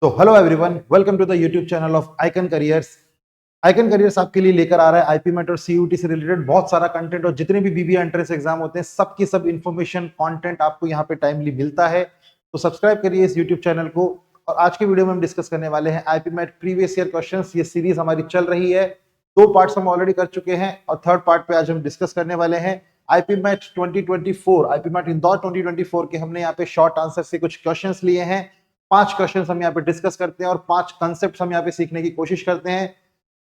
तो hello everyone, welcome to the YouTube channel of icon careers. Icon careers आपके लिए लेकर आ रहा है आईपी मेट और सीयूटी से रिलेटेड बहुत सारा कंटेंट, और जितने भी बीबीए एंट्रेंस एग्जाम होते हैं सबकी सब इन्फॉर्मेशन कंटेंट आपको यहाँ पे टाइमली मिलता है। तो सब्सक्राइब करिए इस यूट्यूब चैनल को। और आज के वीडियो में हम डिस्कस करने वाले हैं IPMAT previous year questions. ये सीरीज हमारी चल रही है, 2 पार्ट्स हम ऑलरेडी कर चुके हैं और थर्ड पार्ट पे आज हम डिस्कस करने वाले हैं। IPMAT 2024, IPMAT Indore 2024 के हमने यहाँ पे शॉर्ट आंसर से कुछ क्वेश्चंस लिए हैं। 5 क्वेश्चंस हम यहाँ पे डिस्कस करते हैं और 5 कंसेप्ट हम यहाँ पे सीखने की कोशिश करते हैं।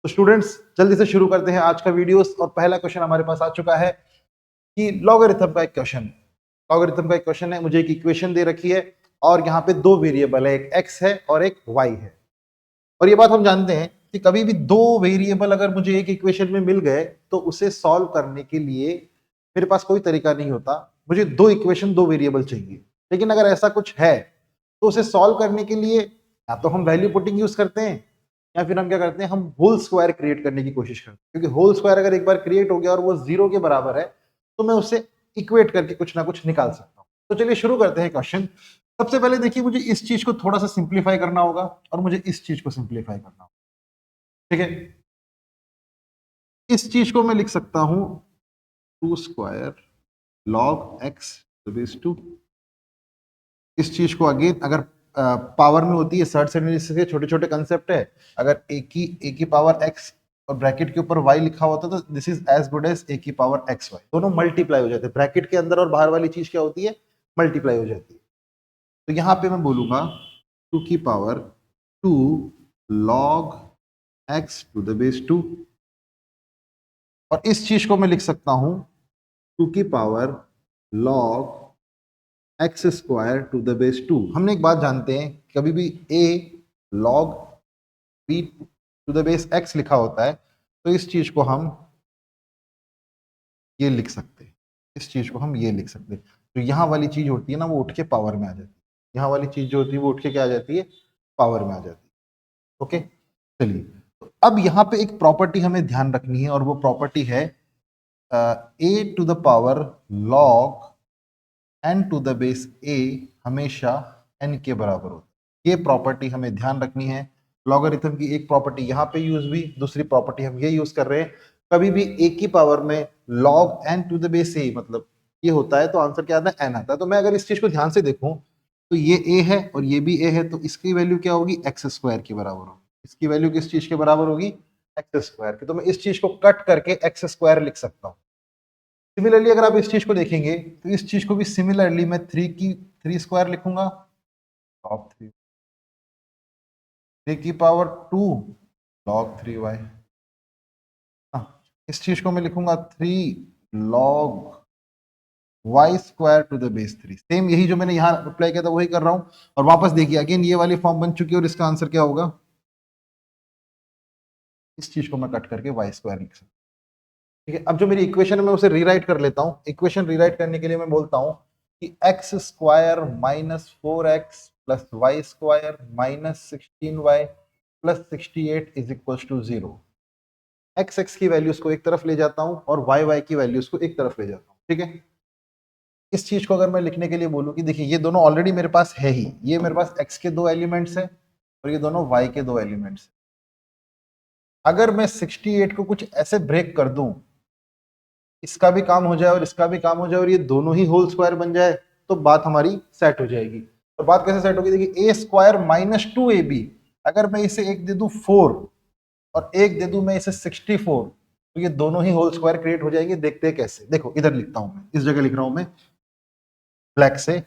तो स्टूडेंट्स, जल्दी से शुरू करते हैं आज का वीडियोस। और पहला क्वेश्चन हमारे पास आ चुका है कि लॉगरिथम का एक क्वेश्चन। लॉगरिथम का एक क्वेश्चन है, मुझे एक इक्वेशन दे रखी है और यहाँ पे 2 वेरिएबल है, एक x है और एक y है। और ये बात हम जानते हैं कि कभी भी 2 वेरिएबल अगर मुझे एक इक्वेशन में मिल गए तो उसे सॉल्व करने के लिए मेरे पास कोई तरीका नहीं होता। मुझे 2 इक्वेशन 2 वेरिएबल चाहिए। लेकिन अगर ऐसा कुछ है तो उसे सॉल्व करने के लिए या तो हम वैल्यू पुटिंग यूज करते हैं या फिर हम क्या करते हैं, हम होल स्क्वायर क्रिएट करने की कोशिश करते हैं। क्योंकि होल स्क्वायर अगर एक बार क्रिएट हो गया और वो 0 के बराबर है तो मैं उससे इक्वेट करके कुछ ना कुछ निकाल सकता हूँ। तो चलिए शुरू करते हैं क्वेश्चन। सबसे पहले देखिए, मुझे इस चीज को थोड़ा सा सिंप्लीफाई करना होगा और मुझे इस चीज को सिंप्लीफाई करना होगा। ठीक है, इस चीज को मैं लिख सकता हूं 2 स्क्वायर लॉग एक्स बेस 2। इस चीज को अगेन अगर पावर में होती है, सर्ड से छोटे छोटे कंसेप्ट है। अगर ए की पावर एक्स और ब्रैकेट के ऊपर y लिखा होता तो this is as good as a की पावर एक्स वाई। दोनों मल्टीप्लाई हो जाते हैं, ब्रैकेट के अंदर और बाहर वाली चीज क्या होती है, मल्टीप्लाई हो जाती है। तो यहां पे मैं बोलूंगा 2 की power 2 log x to the base 2। और इस चीज को मैं लिख सकता हूं 2 की power log x square to the base 2। हमने एक बात जानते हैं, कभी भी a log b to the base x लिखा होता है तो इस चीज को हम ये लिख सकते हैं, इस चीज को हम ये लिख सकते हैं। तो यहाँ वाली चीज होती है ना, वो उठ के पावर में आ जाती है। यहाँ वाली चीज जो होती है वो उठ के क्या आ जाती है, पावर में आ जाती है। ओके, चलिए। तो अब यहाँ पे एक प्रॉपर्टी हमें ध्यान रखनी है और वो प्रॉपर्टी है a to the power log n to the base a हमेशा n के बराबर होता है। ये प्रॉपर्टी हमें ध्यान रखनी है। लॉगरिथम की एक प्रॉपर्टी यहाँ पे यूज हुई, दूसरी प्रॉपर्टी हम ये यूज कर रहे हैं। कभी भी a की पावर में log n to the base a मतलब ये होता है तो आंसर क्या आता है, n आता है। तो मैं अगर इस चीज को ध्यान से देखूं तो ये a है और ये भी a है, तो इसकी वैल्यू क्या होगी, एक्स स्क्वायर के बराबर होगी। इसकी वैल्यू किस चीज के बराबर होगी, एक्स स्क्वायर की। तो मैं इस चीज को कट करके एक्स स्क्वायर लिख सकता हूँ। सिमिलरली अगर आप इस चीज को देखेंगे तो इस चीज को भी सिमिलरली मैं 3 स्क्वायर लिखूंगा, लॉग 3 की पावर 2 लॉग 3y। इस चीज को मैं लिखूंगा 3 log y square to the base 3। Same यही जो मैंने यहाँ अप्लाई किया था वही कर रहा हूं। और वापस देखिए, अगेन ये वाली फॉर्म बन चुकी है और इसका आंसर क्या होगा, इस चीज को मैं कट करके y स्क्वायर लिख सकता हूँ। ठीक है, अब जो मेरी इक्वेशन है मैं उसे रीराइट कर लेता हूँ। इक्वेशन रीराइट करने के लिए मैं बोलता हूँ कि x square minus 4x plus y square minus 16y plus 68 is equal to 0। X की वैल्यूज को एक तरफ ले जाता हूँ और वाई की वैल्यूज को एक तरफ ले जाता हूँ। ठीक है, इस चीज को अगर मैं लिखने के लिए बोलूँ कि देखिए ये दोनों ऑलरेडी मेरे पास है ही, ये मेरे पास x के 2 एलिमेंट्स है और ये दोनों y के 2 एलिमेंट्स है। अगर मैं 68 को कुछ ऐसे ब्रेक कर दूं, इसका भी काम हो जाए और इसका भी काम हो जाए और ये दोनों ही होल स्क्वायर बन जाए तो बात हमारी सेट हो जाएगी। और बात कैसे सेट होगी, देखिए a स्क्वायर माइनस 2ab, अगर मैं इसे एक दे दूं 4 और एक दे दूं मैं इसे 64 तो ये दोनों ही होल स्क्वायर क्रिएट हो जाएंगे। देखते हैं कैसे। देखो इधर लिखता हूं मैं, इस जगह लिख रहा हूं मैं ब्लैक से,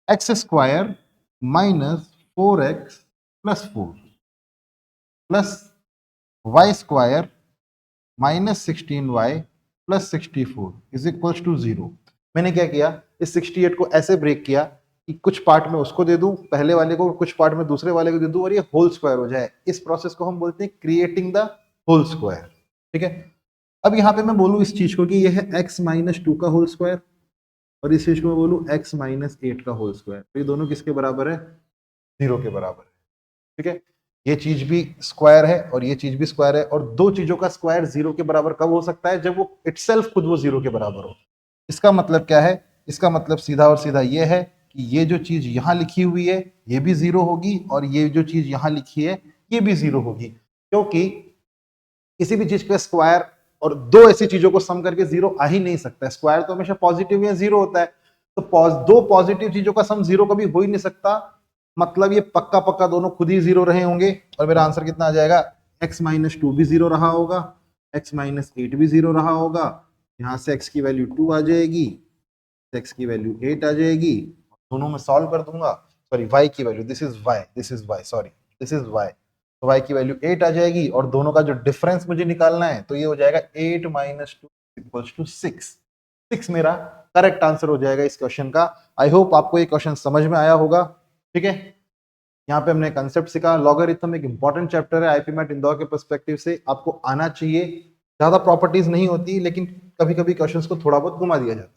x square minus 4x plus 4 plus y square minus 16y plus 64 is equal to 0। मैंने क्या किया, इस 68 को ऐसे ब्रेक किया कि कुछ पार्ट में उसको दे दूं पहले वाले को, कुछ पार्ट में दूसरे वाले को दे दूं और ये होल स्क्वायर हो जाए। इस प्रोसेस को हम बोलते हैं क्रिएटिंग द होल स्क्वायर। ठीक है, अब यहाँ पे मैं बोलूं इस चीज को कि ये है x माइनस 2 का होल स्क्वायर और इस चीज को मैं बोलूं x माइनस 8 का होल स्क्वायर। तो ये दोनों किसके बराबर है, 0 के बराबर है। ठीक है, ये चीज भी स्क्वायर है और ये चीज भी स्क्वायर है, और दो चीजों का स्क्वायर 0 के बराबर कब हो सकता है, जब वो इटसेल्फ खुद वो 0 के बराबर हो। इसका मतलब क्या है, इसका मतलब सीधा और सीधा ये है कि ये जो चीज यहाँ लिखी हुई है ये भी 0 होगी और ये जो चीज यहाँ लिखी है ये भी 0 होगी, क्योंकि किसी भी चीज का स्क्वायर और दो ऐसी चीजों को सम करके 0 आ ही नहीं सकता है। स्क्वायर तो हमेशा पॉजिटिव या 0 होता है, तो दो पॉजिटिव चीजों का सम 0 कभी हो ही नहीं सकता। मतलब ये पक्का पक्का दोनों खुद ही 0 रहे होंगे और मेरा आंसर कितना आ जाएगा, x-2 भी 0 रहा होगा, x-8 भी 0 रहा होगा, यहाँ से x की वैल्यू 2 आ जाएगी, x की वैल्यू 8 आ जाएगी, दोनों में सॉल्व कर दूंगा, सॉरी y की value, this is y, sorry this is y, तो y की वैल्यू 8 आ जाएगी और दोनों का जो डिफरेंस मुझे निकालना है तो ये हो जाएगा 8 - 2 इक्वल्स टू 6। 6 मेरा करेक्ट आंसर हो जाएगा इस क्वेश्चन का। आई होप आपको ये क्वेश्चन समझ में आया होगा। ठीक है, यहाँ पे हमने कंसेप्ट सीखा। लॉगरिथम एक इंपॉर्टेंट चैप्टर है आईपीमैट इंदौर के पर्सपेक्टिव से, आपको आना चाहिए। ज्यादा प्रॉपर्टीज नहीं होती लेकिन कभी कभी क्वेश्चंस को थोड़ा बहुत घुमा दिया जाता है।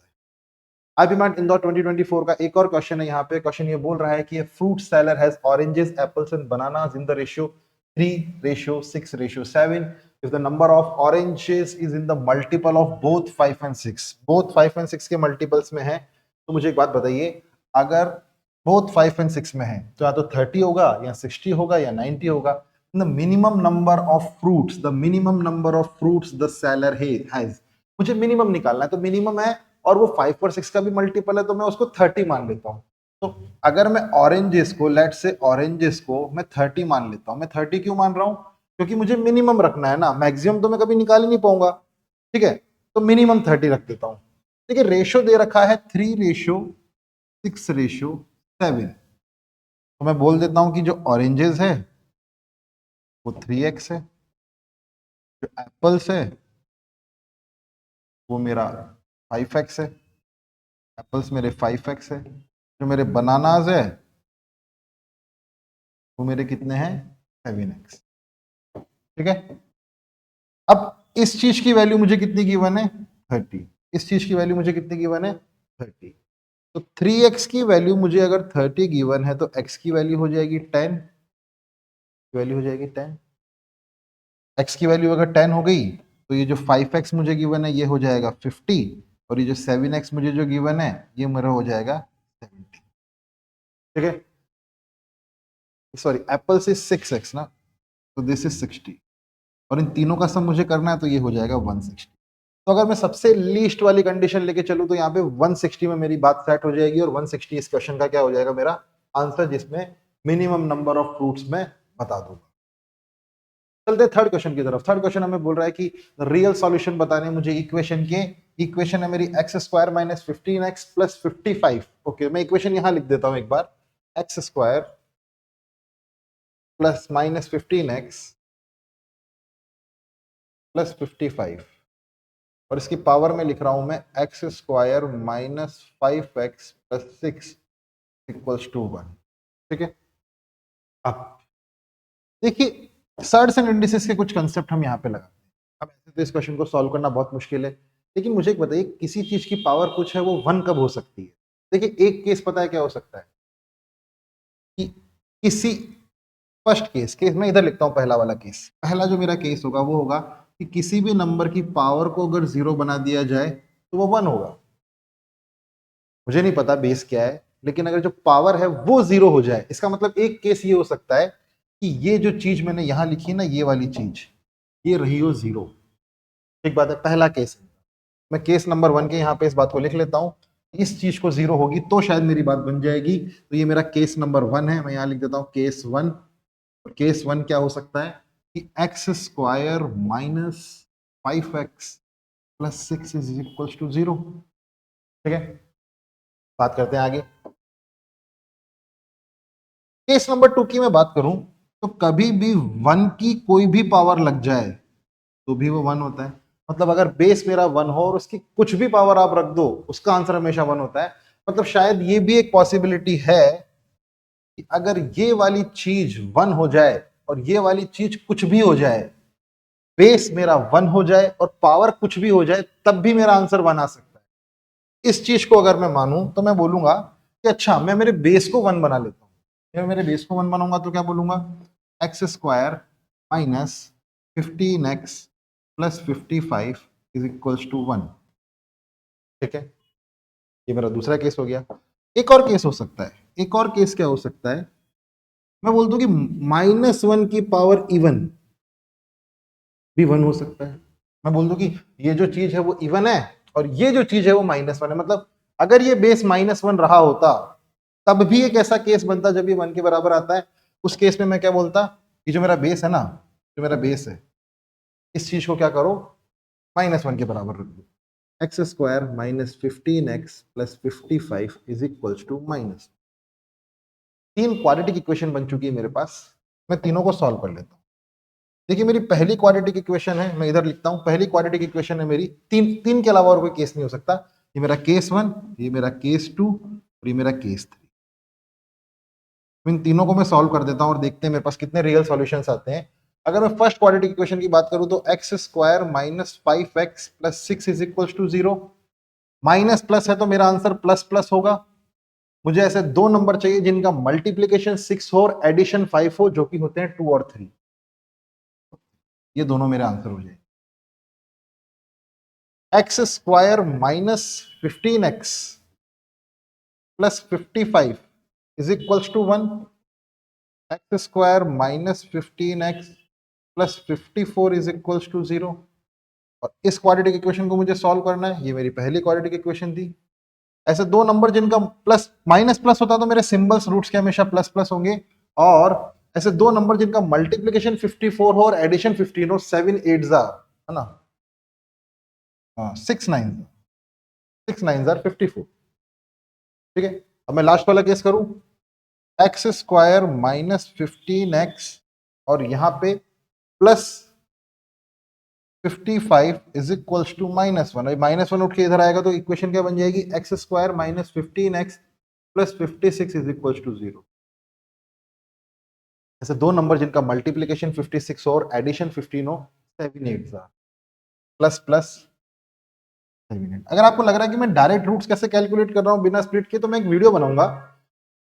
आईपीमैट इंदौर 2024 का एक और क्वेश्चन है। यहाँ पे क्वेश्चन ये बोल रहा है कि fruit seller has oranges, apples and bananas in the ratio 3:6:7 if the number of oranges is in the multiple of both 5 and 6, both 5 and 6 के मल्टीपल्स में है। तो मुझे एक बात बताइए, अगर both 5 and 6 में है तो या तो 30 होगा या 60 होगा या 90 होगा। the minimum number of fruits, the minimum number of fruits the seller has, मुझे मिनिमम निकालना है, तो मिनिमम है और वो 5 और 6 का भी मल्टीपल है तो मैं उसको 30 मान लेता हूँ। तो अगर मैं ऑरेंजेस को, लेट से ऑरेंजेस को मैं 30 मान लेता हूँ। मैं 30 क्यों मान रहा हूँ, क्योंकि मुझे मिनिमम रखना है ना, मैक्सिमम तो मैं कभी निकाल ही नहीं पाऊंगा। ठीक है, तो मिनिमम 30 रख देता हूँ। ठीक है, रेशियो दे रखा है 3:6:7, तो मैं बोल देता हूँ कि जो ऑरेंजेस है वो 3x है, जो एप्पल्स है वो मेरा 5x है, एप्पल्स मेरे 5x है, जो मेरे बनानाज है वो मेरे कितने हैं 7x। ठीक है, अब इस चीज की वैल्यू मुझे कितनी गिवन है 30, इस चीज की वैल्यू मुझे कितनी गिवन है 30, तो 3x की वैल्यू मुझे अगर 30 गिवन है तो x की वैल्यू हो जाएगी 10, वैल्यू हो जाएगी 10। x की वैल्यू अगर 10 हो गई तो ये जो 5x मुझे गिवन है ये हो जाएगा 50 और ये जो 7x मुझे जो गिवन है ये मेरा हो जाएगा 70। ठीक है, सॉरी एप्पल से 6x ना, तो दिस इज 60 और इन तीनों का सम मुझे करना है तो ये हो जाएगा 160। तो अगर मैं सबसे लीस्ट वाली कंडीशन लेके चलूं तो यहाँ पे 160 में मेरी बात सेट हो जाएगी और 160 इस क्वेश्चन का क्या हो जाएगा मेरा आंसर, जिसमें मिनिमम नंबर ऑफ फ्रूट्स में बता दूंगा। चलते थर्ड क्वेश्चन की तरफ। थर्ड क्वेश्चन हमें बोल रहा है कि रियल सॉल्यूशन बताने मुझे इक्वेशन के। इक्वेशन है मेरी x² - 15x + 55। ओके, मैं इक्वेशन यहां लिख देता हूं एक बार, x² + -15x + 55 और इसकी पावर में लिख रहा हूं मैं x² - 5x + 6 = 1। ठीक है, अब देखिए सर्ड्स एंड इंडिसेस के कुछ कंसेप्ट हम यहाँ पे लगाते हैं। अब ऐसे तो इस क्वेश्चन को सॉल्व करना बहुत मुश्किल है, लेकिन मुझे एक बताइए किसी चीज की पावर कुछ है वो 1 कब हो सकती है। देखिए एक केस पता है क्या हो सकता है कि किसी फर्स्ट केस, मैं इधर लिखता हूं पहला वाला केस। पहला जो मेरा केस होगा वो होगा कि किसी भी नंबर की पावर को अगर 0 बना दिया जाए तो वो 1 होगा। मुझे नहीं पता बेस क्या है, लेकिन अगर जो पावर है वो 0 हो जाए, इसका मतलब एक केस ये हो सकता है कि ये जो चीज मैंने यहां लिखी ना, ये वाली चीज ये रही हो 0। ठीक बात है, पहला केस है। मैं केस नंबर 1 के यहाँ पे इस बात को लिख लेता हूं, इस चीज को 0 होगी तो शायद मेरी बात बन जाएगी। तो ये मेरा केस नंबर 1 है, मैं यहाँ लिख देता हूँ केस 1। और केस 1 क्या हो सकता है कि x² - 5x + 6 = 0। ठीक है, बात करते हैं आगे। केस नंबर 2 की मैं बात करूं तो कभी भी 1 की कोई भी पावर लग जाए तो भी वो 1 होता है। मतलब अगर बेस मेरा 1 हो और उसकी कुछ भी पावर आप रख दो, उसका आंसर हमेशा 1 होता है। मतलब शायद ये भी एक पॉसिबिलिटी है कि अगर ये वाली चीज 1 हो जाए और ये वाली चीज कुछ भी हो जाए, बेस मेरा 1 हो जाए और पावर कुछ भी हो जाए, तब भी मेरा आंसर 1 आ सकता है। इस चीज को अगर मैं मानूं तो मैं बोलूंगा कि अच्छा मैं मेरे बेस को 1 बना लेता हूं। मैं मेरे बेस को 1 बनाऊंगा तो क्या बोलूंगा, x² - 15x + 55 = 1। ठीक है, ये मेरा दूसरा केस हो गया। एक और केस हो सकता है, एक और केस क्या हो सकता है, मैं बोलता हूँ कि -1 की पावर इवन भी 1 हो सकता है। मैं बोल दूं कि ये जो चीज है वो इवन है और ये जो चीज है वो -1 है, मतलब अगर ये बेस -1 रहा होता तब भी एक ऐसा केस बनता जब ये 1 के बराबर आता है। उस केस में मैं क्या बोलता कि जो मेरा बेस है ना, जो मेरा बेस है, इस चीज को क्या करो, -1 के बराबर रख दो। X square -15x + 55 is equals to minus. तीन क्वाड्रेटिक इक्वेशन बन चुकी है मेरे पास, मैं तीनों को सॉल्व कर लेता हूँ। देखिए मेरी पहली क्वाड्रेटिक इक्वेशन है, मैं इधर लिखता हूं, पहली क्वाड्रेटिक इक्वेशन है मेरी, तीन तीन के अलावा और कोई केस नहीं हो सकता। ये मेरा केस 1, ये मेरा केस 2 और ये मेरा केस 3। इन तीनों को मैं सॉल्व कर देता हूं और देखते हैं मेरे पास कितने रियल सॉल्यूशंस आते हैं। अगर मैं फर्स्ट क्वाड्रेटिक इक्वेशन की बात करूं तो x square -5x + 6 is equal to 0। Minus plus है तो मेरा आंसर प्लस प्लस होगा। मुझे ऐसे दो नंबर चाहिए जिनका मल्टीप्लीकेशन 6 हो और एडिशन 5 हो, जो कि होते हैं 2 और 3। ये दोनों मेरे आंसर हो जाएंगे। X square -15x + 55 is equals to 1। X square -15x + 54 is equals to 0। और इस क्वाड्रेटिक इक्वेशन को मुझे सॉल्व करना है, ये मेरी पहली क्वाड्रेटिक इक्वेशन थी। ऐसे दो नंबर जिनका प्लस माइनस प्लस होता तो मेरे सिंबल्स रूट्स के हमेशा प्लस प्लस होंगे। और ऐसे दो नंबर जिनका मल्टीप्लीकेशन 54 हो और एडिशन 15 हो, 7 8 है ना, 6 9 54। ठीक है, अब मैं लास्ट वाला केस करूं, एक्स स्क्वायर -15x और यहां पे +55 इज इक्वल्स टू -1। -1 उठ के इधर आएगा तो इक्वेशन क्या बन जाएगी, x square -15x + 56 is equals to 0। ऐसे दो नंबर जिनका मल्टीप्लीकेशन 56 हो और एडिशन 15 हो, 7 8 प्लस प्लस 7 8। अगर आपको लग रहा है कि मैं डायरेक्ट रूट्स कैसे कैलकुलेट कर रहा हूं बिना स्प्लिट के, तो मैं एक वीडियो बनाऊंगा,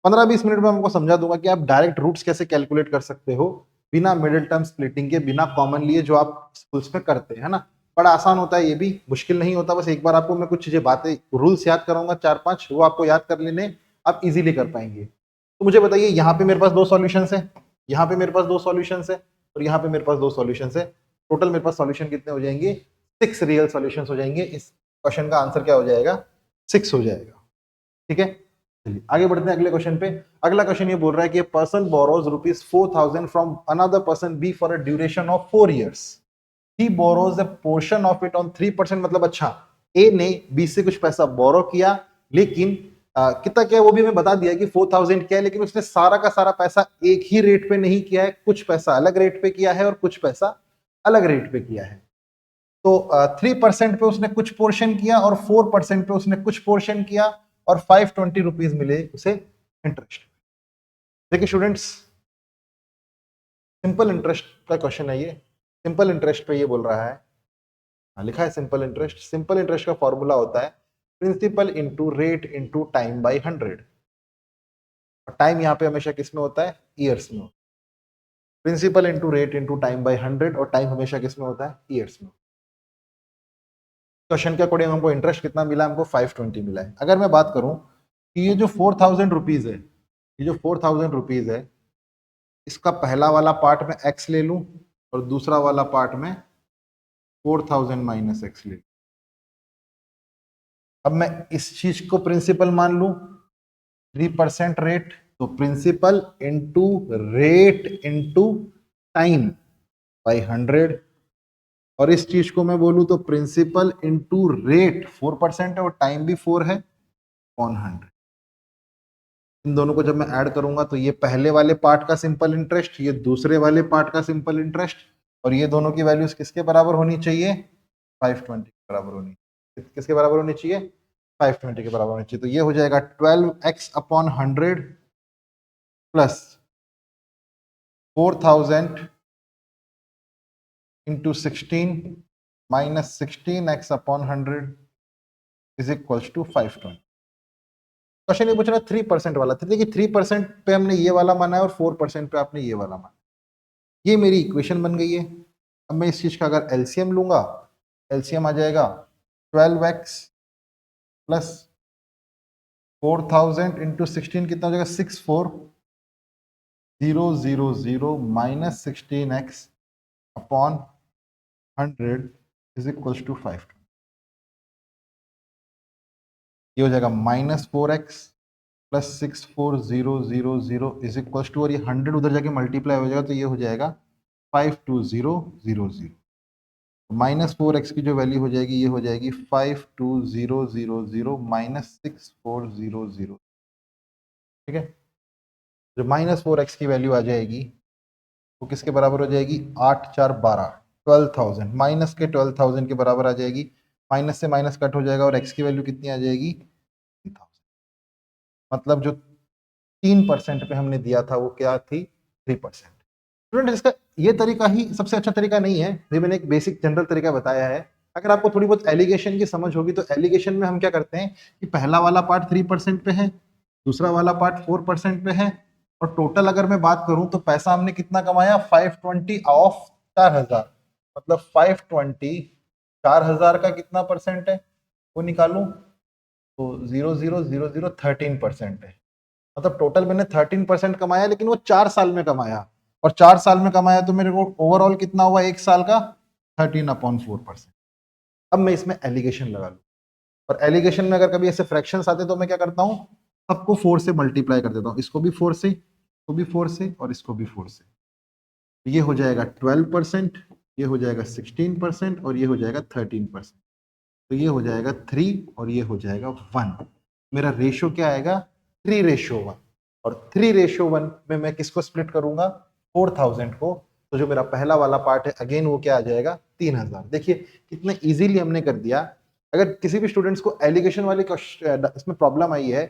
15-20 मिनट में हमको समझा दूंगा कि आप डायरेक्ट रूट्स कैसे कैलकुलेट कर सकते हो बिना मिडिल टर्म स्प्लिटिंग के, बिना कॉमन लिए, जो आप स्कूल्स में करते हैं, है ना। बड़ा आसान होता है, ये भी मुश्किल नहीं होता। बस एक बार आपको मैं कुछ चीजें, बातें, रूल्स याद कराऊंगा 4-5, वो आपको याद कर लेने, आप इजीली कर पाएंगे। तो मुझे बताइए, यहाँ पे मेरे पास दो सॉल्यूशंस है, यहाँ पे मेरे पास दो सॉल्यूशंस है और यहाँ पे मेरे पास दो सॉल्यूशंस है। टोटल मेरे पास सॉल्यूशन कितने हो जाएंगे, 6 रियल सॉल्यूशंस हो जाएंगे। इस क्वेश्चन का आंसर क्या हो जाएगा, 6 हो जाएगा। ठीक है, चलिए आगे बढ़ते हैं अगले क्वेश्चन पे। अगला क्वेश्चन ये बोल रहा है कि person borrows ₹4,000 from another person B for a duration of 4 years। He borrows a portion of it on 3%। मतलब अच्छा, ए ने बी से कुछ पैसा बोरो किया, लेकिन कितना क्या है वो भी हमें बता दिया कि 4,000 क्या है, लेकिन उसने सारा का सारा पैसा एक ही रेट पे नहीं किया है, कुछ पैसा अलग रेट पे किया है और कुछ पैसा अलग रेट पे किया है। तो 3% पे उसने कुछ पोर्शन किया और 4% पे उसने कुछ पोर्शन किया और 520 रुपीज मिले उसे इंटरेस्ट। देखिए स्टूडेंट्स, सिंपल इंटरेस्ट का क्वेश्चन है ये। सिंपल इंटरेस्ट पे ये बोल रहा है, लिखा है सिंपल इंटरेस्ट। सिंपल इंटरेस्ट का फॉर्मूला होता है principal into rate into time by 100। और टाइम यहाँ पे हमेशा किस में होता है, ईयर्स में। Principal into rate into time by 100 और टाइम हमेशा किस में होता है, ईयर्स में। क्वेश्चन के अकॉर्डिंग हमको इंटरेस्ट कितना मिला, हमको 520 मिला है। अगर मैं बात करूं कि ये जो 4,000 रुपीज है, ये जो 4,000 रुपीज है, इसका पहला वाला पार्ट में एक्स ले लूं और दूसरा वाला पार्ट में 4,000 माइनस एक्स ले लूं। अब मैं इस चीज को प्रिंसिपल मान लूं, 3% रेट, तो principal into rate into time by 100। और इस चीज को मैं बोलूं तो प्रिंसिपल इंटू रेट 4% है और टाइम भी 4 है, ऑन 100। इन दोनों को जब मैं ऐड करूंगा तो ये पहले वाले पार्ट का सिंपल इंटरेस्ट, ये दूसरे वाले पार्ट का सिंपल इंटरेस्ट, और ये दोनों की वैल्यूज किसके बराबर होनी चाहिए, 520 के बराबर होनी, किसके बराबर होनी चाहिए, 520 के बराबर होनी चाहिए। तो ये हो जाएगा 12x upon 100 plus 4,000 into 16 minus 16x upon 100 is equals to 520। Question ये पूछ रहा है 3% वाला। तो देखिए 3% पे हमने ये वाला माना है और 4% पे आपने ये वाला माना। ये मेरी इक्वेशन बन गई है। अब मैं इस चीज का अगर एलसीएम लूंगा, एलसीएम आ जाएगा 12x प्लस 4000 इंटू 16 कितना हो जाएगा 64000 minus 16x upon 100 is equals to 5। ये हो जाएगा -4x plus 64000 is equals to, और ये 100 उधर जाके मल्टीप्लाई हो जाएगा तो ये हो जाएगा 52000। -4x की जो वैल्यू हो जाएगी ये हो जाएगी 52000 माइनस 6400। ठीक है, जो -4x की वैल्यू आ जाएगी वो किसके बराबर हो जाएगी 8 4 12 12,000, माइनस के 12,000 के बराबर आ जाएगी। माइनस से माइनस कट हो जाएगा और x की वैल्यू कितनी आ जाएगी 3,000। मतलब जो 3% पे हमने दिया था वो क्या थी 3%। स्टूडेंट इसका ये तरीका ही सबसे अच्छा तरीका नहीं है, ये मैंने एक बेसिक जनरल तरीका बताया है। अगर आपको थोड़ी बहुत एलिगेशन की समझ होगी तो एलिगेशन में हम क्या करते हैं कि पहला वाला पार्ट 3% पे है, दूसरा वाला पार्ट 4% पे है, और टोटल अगर मैं बात करूं तो पैसा हमने कितना कमाया 520 ऑफ 4000, मतलब 520 4000 का कितना परसेंट है वो निकालूं तो 0.000013% है। मतलब टोटल मैंने 13% कमाया, लेकिन वो 4 साल में कमाया, और 4 साल में कमाया तो मेरे को ओवरऑल कितना हुआ एक साल का 13/4%। अब मैं इसमें एलिगेशन लगा लूं, और एलिगेशन में अगर कभी ऐसे फ्रैक्शंस आते तो मैं क्या करता हूं सबको 4 से मल्टीप्लाई कर देता हूं, इसको भी 4 से, इसको भी 4 से, और इसको भी 4 से। ये हो जाएगा 12%, ये हो जाएगा 16%, और ये हो जाएगा 13%। तो ये हो जाएगा 3 और ये हो जाएगा 1। मेरा रेशियो क्या आएगा 3:1, और 3:1 में मैं किसको स्प्लिट करूंगा 4000 को। तो जो मेरा पहला वाला पार्ट है अगेन वो क्या आ जाएगा 3000। देखिए कितने इजीली हमने कर दिया। अगर किसी भी स्टूडेंट्स को एलिगेशन वाले इसमें प्रॉब्लम आई है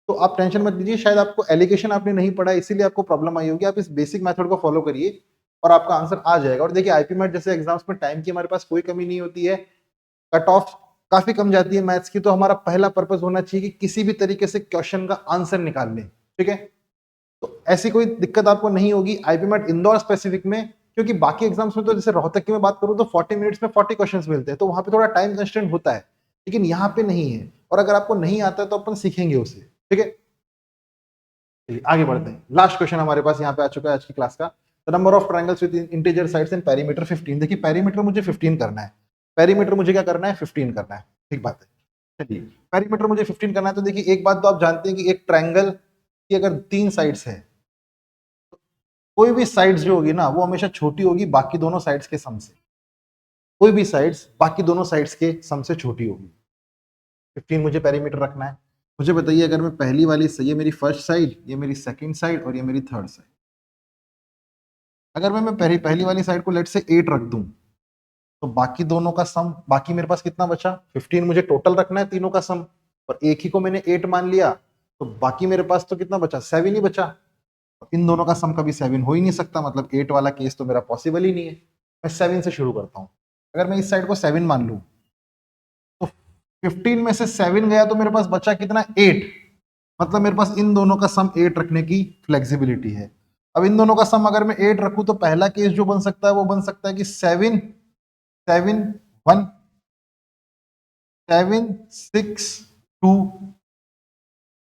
तो आप टेंशन मत लीजिए, शायद आपको एलिगेशन आपने नहीं पढ़ा इसीलिए आपको प्रॉब्लम आई होगी। आप इस बेसिक मेथड को फॉलो करिए और आपका आंसर आ जाएगा। और देखिए आईपी मैट जैसे एग्जाम्स में टाइम की हमारे पास कोई कमी नहीं होती है, कट ऑफ काफी कम जाती है मैथ्स की, तो हमारा पहला पर्पस होना चाहिए कि किसी भी तरीके से क्वेश्चन का आंसर निकाल लें। ठीक है, तो ऐसी कोई दिक्कत आपको नहीं होगी आईपी मैट इंदौर स्पेसिफिक में, क्योंकि बाकी एग्जाम्स में तो जैसे रोहतक की मैं बात करूं तो 40 मिनट्स में 40 क्वेश्चंस मिलते हैं, तो वहां पे थोड़ा टाइम कंस्ट्रेंट होता है, लेकिन यहाँ पे नहीं है। और अगर आपको नहीं आता है तो अपन सीखेंगे उसे। ठीक है, आगे बढ़ते हैं। लास्ट क्वेश्चन हमारे पास यहाँ पे आ चुका है आज की क्लास का। The number of triangles with integer sides and perimeter 15। देखिए पेरीमीटर मुझे 15 करना है, पेरीमीटर मुझे क्या करना है 15 करना है। ठीक बात है, चलिए पेरीमीटर मुझे 15 करना है। तो देखिए एक बात तो आप जानते हैं कि एक ट्रायंगल की अगर 3 साइड्स है, कोई भी साइड्स जो होगी ना वो हमेशा छोटी होगी बाकी दोनों साइड्स के सम से। कोई भी साइड्स बाकी दोनों साइड्स के सम से छोटी होगी। 15 मुझे पेरीमीटर रखना है। मुझे बताइए अगर मैं पहली वाली, ये मेरी फर्स्ट साइड, ये मेरी सेकंड साइड और ये मेरी थर्ड साइड, अगर मैं पहली वाली साइड को लेट से 8 रख दूं तो बाकी दोनों का सम, बाकी मेरे पास कितना बचा 15 मुझे टोटल रखना है तीनों का सम, और एक ही को मैंने 8 मान लिया तो बाकी मेरे पास तो कितना बचा 7 ही बचा। इन दोनों का सम कभी 7 हो ही नहीं सकता, मतलब 8 वाला केस तो मेरा पॉसिबल ही नहीं है। मैं 7 से शुरू करता हूं। अगर मैं इस साइड को 7 मान लूं तो 15 में से 7 गया तो मेरे पास बचा कितना 8, मतलब मेरे पास इन दोनों का सम 8 रखने की फ्लेक्सिबिलिटी है। अब इन दोनों का सम अगर मैं 8 रखूं तो पहला केस जो बन सकता है वो बन सकता है कि 7 7 1 7 6 2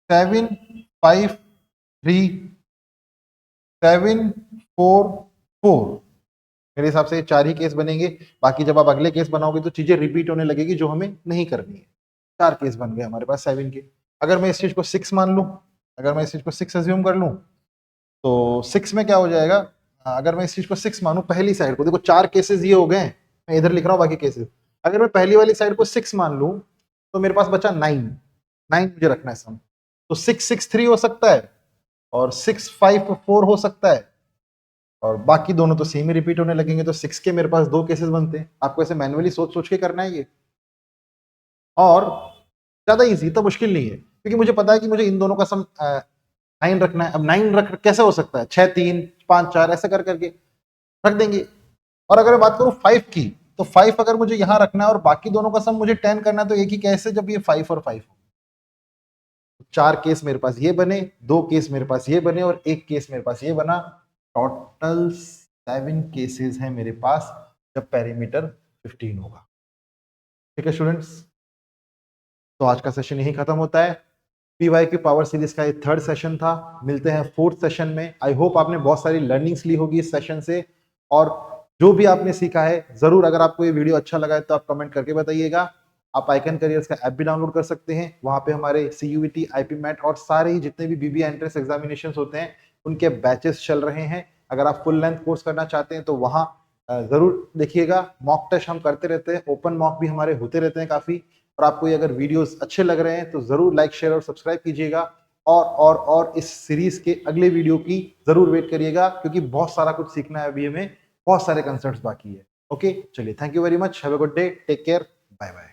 7 5 3 7 4 4। मेरे हिसाब से 4 ही केस बनेंगे। बाकी जब आप अगले केस बनाओगे तो चीजें रिपीट होने लगेगी जो हमें नहीं करनी है। 4 केस बन गए हमारे पास 7 के। अगर मैं इस चीज को 6 मान लूं, अगर मैं इस चीज को 6 अज्यूम कर लूं तो 6 में क्या हो जाएगा, अगर मैं इस चीज को 6 मानूं पहली साइड को, देखो 4 केसेस ये हो गए, मैं इधर लिख रहा हूं बाकी केसेस। अगर मैं पहली वाली साइड को 6 मान लूं तो मेरे पास बचा 9, 9 मुझे रखना है सम। तो 6 6 3 हो सकता है और 6 5 4 हो सकता है, और बाकी दोनों तो सेम ही रिपीट होने लगेंगे। तो 6 के मेरे पास 2 केसेस बनते हैं। आपको ऐसे मैनुअली सोच सोच के करना है ये, और ज्यादा इजी तो मुश्किल नहीं है, क्योंकि मुझे पता है कि मुझे इन दोनों का सम 9 रखना है। अब 9 रख कैसे हो सकता है 6 3 5 4 ऐसे कर करके रख देंगे। और अगर मैं बात करूं 5 की, तो 5 अगर मुझे यहां रखना है और बाकी दोनों का सम मुझे 10 करना है, तो एक ही कैसे जब ये 5 और 5 हो। 4 केस मेरे पास ये बने, 2 केस मेरे पास ये बने और 1 केस मेरे पास ये बना। टोटल 7 केसेस हैं मेरे पास जब पेरीमीटर 15 होगा। ठीक है स्टूडेंट्स, तो आज का सेशन यही खत्म होता है। PYQ पावर सीरीज का ये थर्ड सेशन था। मिलते हैं फोर्थ सेशन में। आई होप आपने बहुत सारी लर्निंग्स ली होगी इस सेशन से, और जो भी आपने सीखा है जरूर, अगर आपको ये वीडियो अच्छा लगा है तो आप कमेंट करके बताइएगा। आप आइकन करियर्स का ऐप भी डाउनलोड कर सकते हैं, वहां पे हमारे CUET, IP मैट और सारे ही जितने भी BBA एंट्रेंस एग्जामिनेशन होते हैं उनके बैचेस चल रहे हैं। अगर आप फुल लेंथ कोर्स करना चाहते हैं तो वहां जरूर देखिएगा। मॉक टेस्ट हम करते रहते हैं, ओपन मॉक भी हमारे होते रहते हैं काफी। और आपको ये अगर वीडियोस अच्छे लग रहे हैं तो जरूर लाइक, शेयर और सब्सक्राइब कीजिएगा। और इस सीरीज के अगले वीडियो की जरूर वेट करिएगा, क्योंकि बहुत सारा कुछ सीखना है अभी हमें, बहुत सारे कंसेप्ट्स बाकी है। ओके, चलिए, thank you very much, have a good day, take care, bye bye.